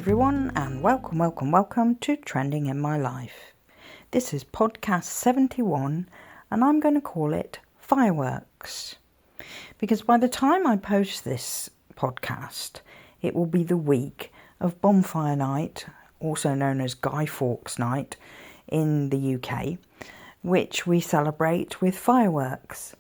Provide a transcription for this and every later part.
everyone, and welcome to Trending in My Life. This is podcast 71, and I'm going to call it Fireworks. Because by the time I post this podcast, it will be the week of Bonfire Night, also known as Guy Fawkes Night in the UK, which we celebrate with fireworks.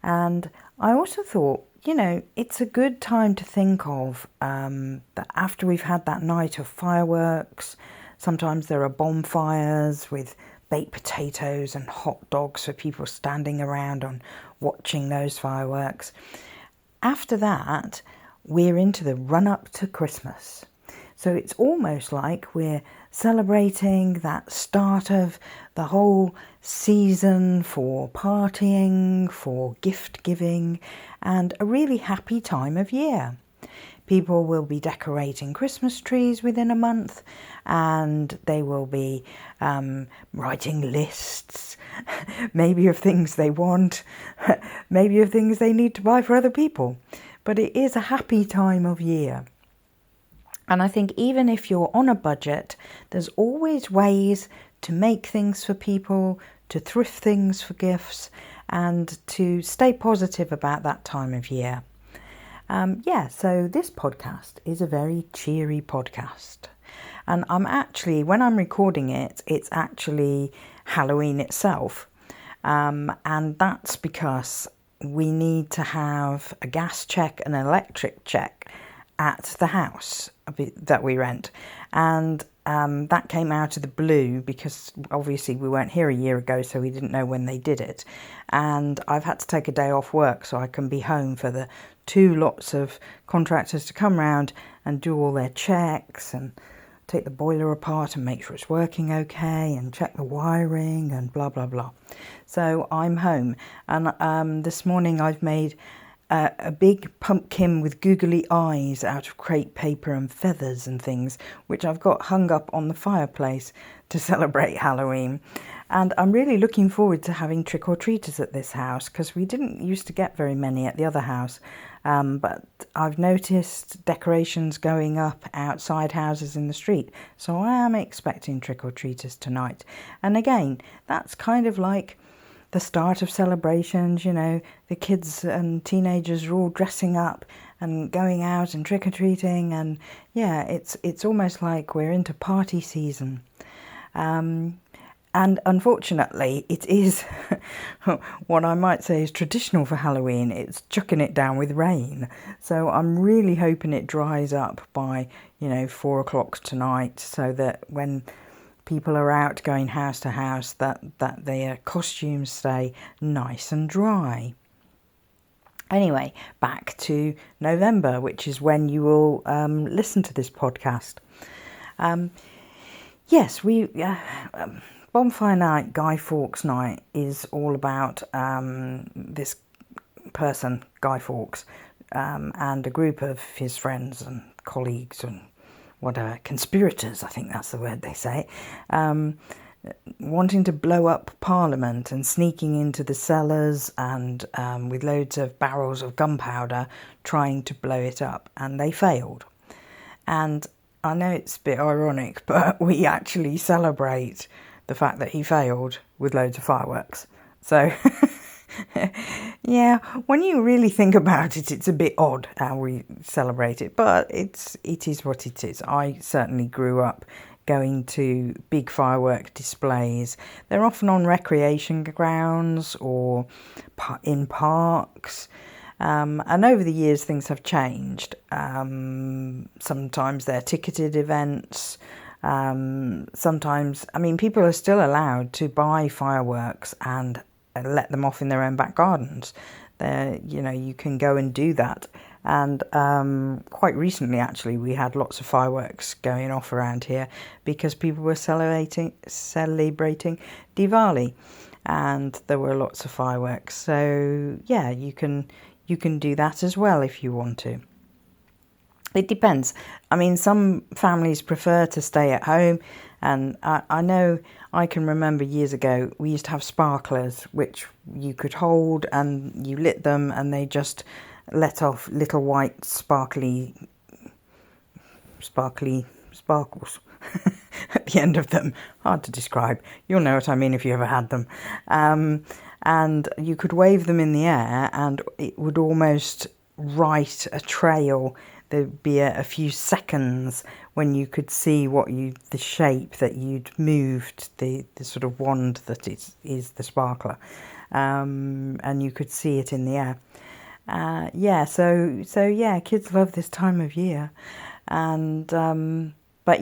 And I also thought, it's a good time to think of that after we've had that night of fireworks, sometimes there are bonfires with baked potatoes and hot dogs for people standing around and watching those fireworks. After that, we're into the run-up to Christmas. So it's almost like we're celebrating that start of the whole season for partying, for gift giving, and a really happy time of year. People will be decorating Christmas trees within a month, and they will be writing lists, maybe of things they want, maybe of things they need to buy for other people. But it is a happy time of year. And I think even if you're on a budget, there's always ways to make things for people, to thrift things for gifts, and to stay positive about that time of year. So this podcast is a very cheery podcast. And when I'm recording it, it's actually Halloween itself. And that's because we need to have a gas check and an electric check at the house that we rent, and that came out of the blue because obviously we weren't here a year ago, so we didn't know when they did it, and I've had to take a day off work so I can be home for the 2 lots of contractors to come round and do all their checks and take the boiler apart and make sure it's working okay and check the wiring and blah blah blah. So I'm home, and this morning I've made a big pumpkin with googly eyes out of crepe paper and feathers and things, which I've got hung up on the fireplace to celebrate Halloween. And I'm really looking forward to having trick-or-treaters at this house, because we didn't used to get very many at the other house. But I've noticed decorations going up outside houses in the street. So I am expecting trick-or-treaters tonight. And again, that's kind of like the start of celebrations, the kids and teenagers are all dressing up and going out and trick-or-treating, and it's almost like we're into party season. And unfortunately, it is what I might say is traditional for Halloween. It's chucking it down with rain. So I'm really hoping it dries up by, 4 o'clock tonight, so that when people are out going house to house, that their costumes stay nice and dry. Anyway, back to November, which is when you will listen to this podcast. Bonfire Night, Guy Fawkes Night, is all about this person, Guy Fawkes, and a group of his friends and colleagues and conspirators, I think that's the word they say, wanting to blow up Parliament and sneaking into the cellars and with loads of barrels of gunpowder trying to blow it up, and they failed. And I know it's a bit ironic, but we actually celebrate the fact that he failed with loads of fireworks. So when you really think about it, it's a bit odd how we celebrate it, but it is what it is. I certainly grew up going to big firework displays. They're often on recreation grounds or in parks. And over the years, things have changed. Sometimes they're ticketed events. Sometimes, people are still allowed to buy fireworks and let them off in their own back gardens. You can go and do that. And quite recently, actually, we had lots of fireworks going off around here because people were celebrating Diwali, and there were lots of fireworks. So you can do that as well if you want to. It depends. Some families prefer to stay at home, and I know I can remember years ago we used to have sparklers which you could hold and you lit them and they just let off little white sparkly sparkles at the end of them. Hard to describe. You'll know what I mean if you ever had them. And you could wave them in the air and it would almost write a trail. There'd be a few seconds when you could see the shape that you'd moved, the sort of wand that is the sparkler, and you could see it in the air. So kids love this time of year, and but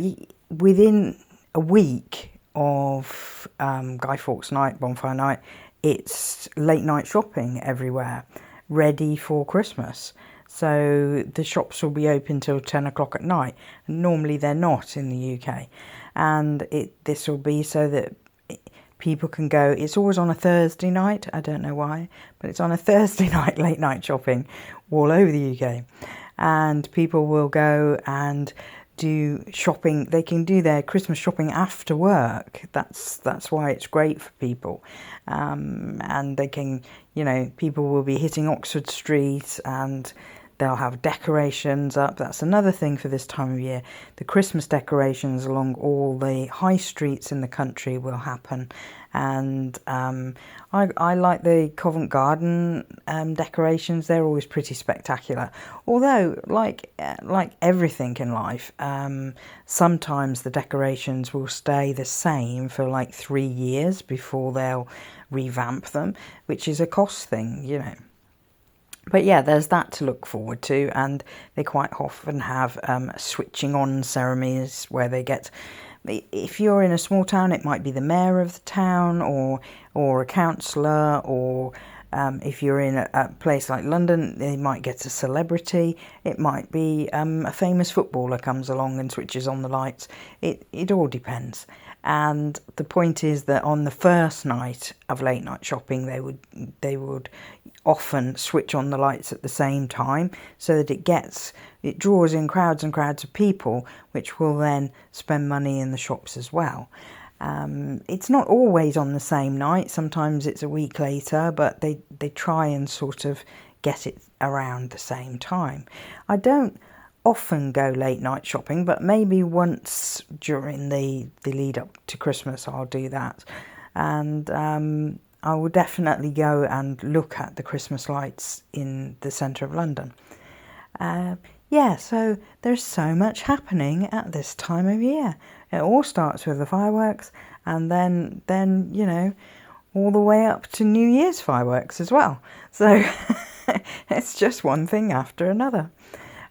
within a week of Guy Fawkes night, bonfire night, it's late night shopping everywhere, ready for Christmas. So the shops will be open till 10 o'clock at night. Normally they're not in the UK. And this will be so that people can go. It's always on a Thursday night. I don't know why, but it's on a Thursday night, late night shopping all over the UK. And people will go and do shopping. They can do their Christmas shopping after work. That's why it's great for people. And they can, people will be hitting Oxford Street and they'll have decorations up. That's another thing for this time of year. The Christmas decorations along all the high streets in the country will happen. And I like the Covent Garden decorations. They're always pretty spectacular. Although, like everything in life, sometimes the decorations will stay the same for like 3 years before they'll revamp them, which is a cost thing, But yeah, there's that to look forward to, and they quite often have switching on ceremonies where they get, if you're in a small town, it might be the mayor of the town or a councillor, or if you're in a place like London, they might get a celebrity. It might be a famous footballer comes along and switches on the lights. It all depends. And the point is that on the first night of late night shopping, they would often switch on the lights at the same time so that it draws in crowds and crowds of people, which will then spend money in the shops as well. It's not always on the same night. Sometimes it's a week later, but they try and sort of get it around the same time. I don't often go late night shopping, but maybe once during the lead up to Christmas I'll do that. And I will definitely go and look at the Christmas lights in the centre of London. So there's so much happening at this time of year. It all starts with the fireworks, and then all the way up to New Year's fireworks as well. So it's just one thing after another.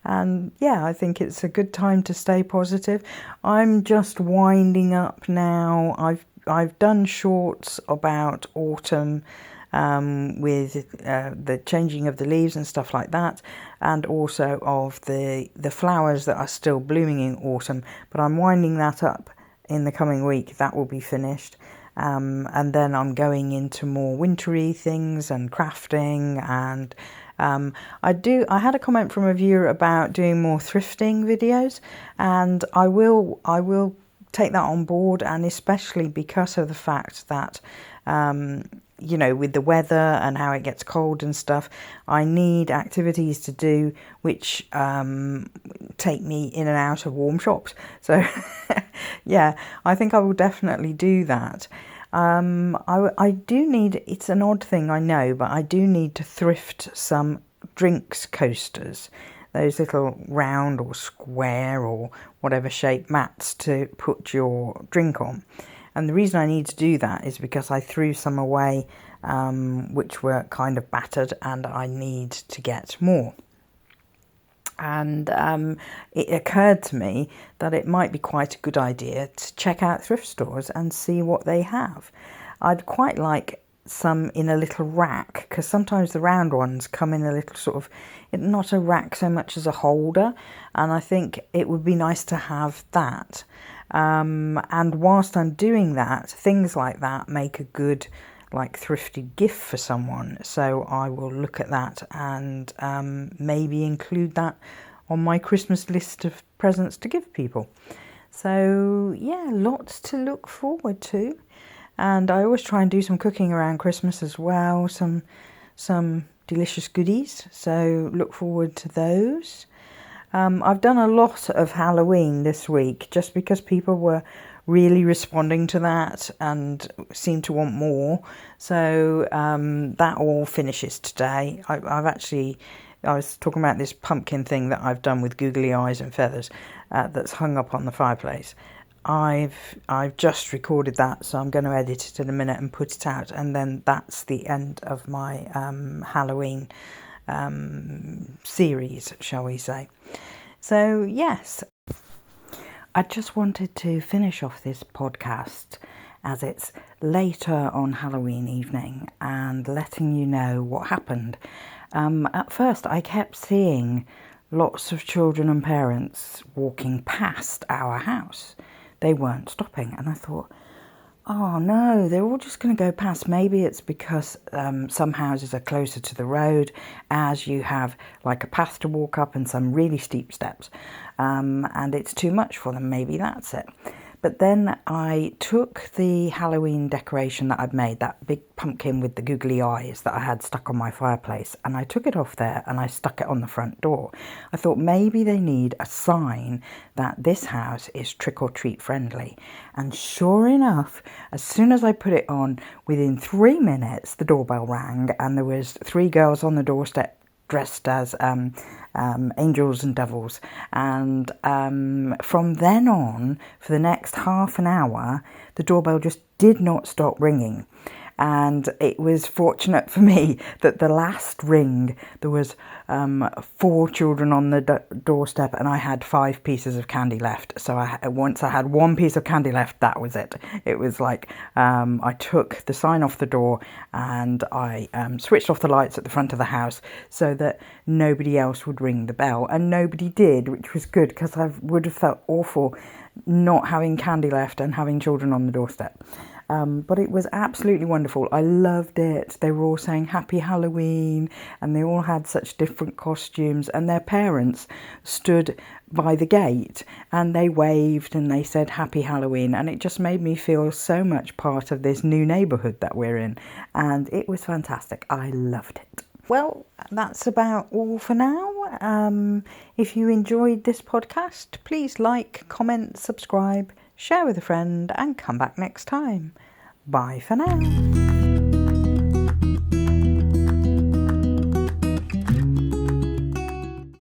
And I think it's a good time to stay positive. I'm just winding up now. I've done shorts about autumn with the changing of the leaves and stuff like that, and also of the flowers that are still blooming in autumn. But I'm winding that up in the coming week. That will be finished. And then I'm going into more wintry things and crafting, and I had a comment from a viewer about doing more thrifting videos, and I will take that on board, and especially because of the fact that with the weather and how it gets cold and stuff, I need activities to do which take me in and out of warm shops. So I think I will definitely do that. I do need, it's an odd thing, I know, but I do need to thrift some drinks coasters, those little round or square or whatever shape mats to put your drink on. And the reason I need to do that is because I threw some away which were kind of battered, and I need to get more. And it occurred to me that it might be quite a good idea to check out thrift stores and see what they have. I'd quite like some in a little rack, because sometimes the round ones come in a little sort of, not a rack so much as a holder, and I think it would be nice to have that. And whilst I'm doing that, things like that make a good thrifty gift for someone, so I will look at that and maybe include that on my Christmas list of presents to give people. So lots to look forward to, and I always try and do some cooking around Christmas as well, some delicious goodies, so look forward to those. I've done a lot of Halloween this week just because people were really responding to that and seem to want more. So that all finishes today. I was talking about this pumpkin thing that I've done with googly eyes and feathers that's hung up on the fireplace. I've just recorded that, so I'm going to edit it in a minute and put it out, and then that's the end of my Halloween series, shall we say. So yes, I just wanted to finish off this podcast as it's later on Halloween evening and letting you know what happened. At first I kept seeing lots of children and parents walking past our house. They weren't stopping, and I thought, oh no, they're all just going to go past. Maybe it's because some houses are closer to the road, as you have like a path to walk up and some really steep steps, and it's too much for them. Maybe that's it. But then I took the Halloween decoration that I'd made, that big pumpkin with the googly eyes that I had stuck on my fireplace, and I took it off there and I stuck it on the front door. I thought maybe they need a sign that this house is trick-or-treat friendly. And sure enough, as soon as I put it on, within 3 minutes, the doorbell rang and there was 3 girls on the doorstep dressed as angels and devils, and from then on, for the next half an hour, the doorbell just did not stop ringing. And it was fortunate for me that the last ring, there was 4 children on the doorstep, and I had 5 pieces of candy left. So once I had 1 piece of candy left, that was it. It was like I took the sign off the door and I switched off the lights at the front of the house so that nobody else would ring the bell, and nobody did, which was good because I would have felt awful not having candy left and having children on the doorstep. But it was absolutely wonderful. I loved it. They were all saying Happy Halloween, and they all had such different costumes, and their parents stood by the gate and they waved and they said Happy Halloween, and it just made me feel so much part of this new neighbourhood that we're in, and it was fantastic. I loved it. Well, that's about all for now. If you enjoyed this podcast, please like, comment, subscribe, share with a friend, and come back next time. Bye for now.